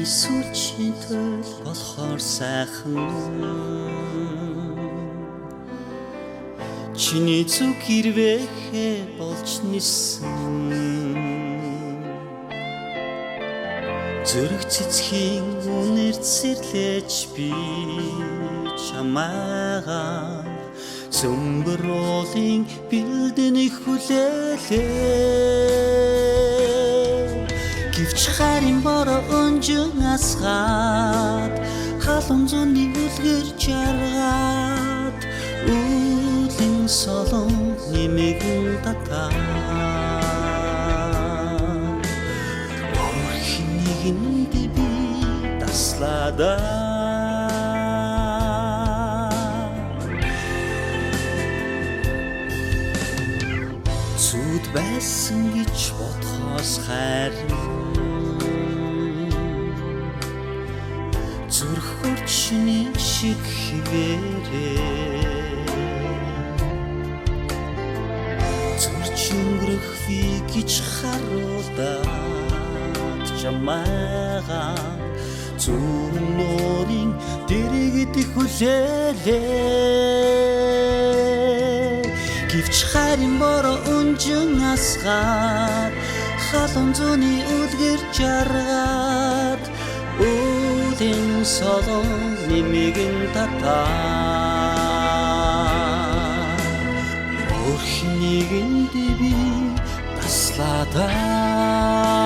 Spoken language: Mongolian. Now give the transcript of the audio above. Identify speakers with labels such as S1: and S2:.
S1: сүүлчийн төл болохоор сайхан чиний зүг хэрвэхэ болж нисэн зүрх цэцхийн үнэр цэрлэж би чамайгаа Сөмбөрөлийн бэлдэнийг хүлээлээ Гэвч харин бороо өнжин асгаад халуун зүүнний үлгэр жаргаад Үлийн солон нэмэгэн татаад Орхин нэгэнд би таслаадаа Зүуд байсан гэж бодхоос харин зүрх хурчны шиг хിവэрээ зүрч өнгөрөх би гэж харуулдаад чамайгаа зүүн нуурын дэргэд хүлээлээ Гэвч харин бороо өнжин асгаад халуун зүүнний үлгэр жаргаад Үлийн солон нэмэгэн татаад Орхин нэгэнд би таслаадаа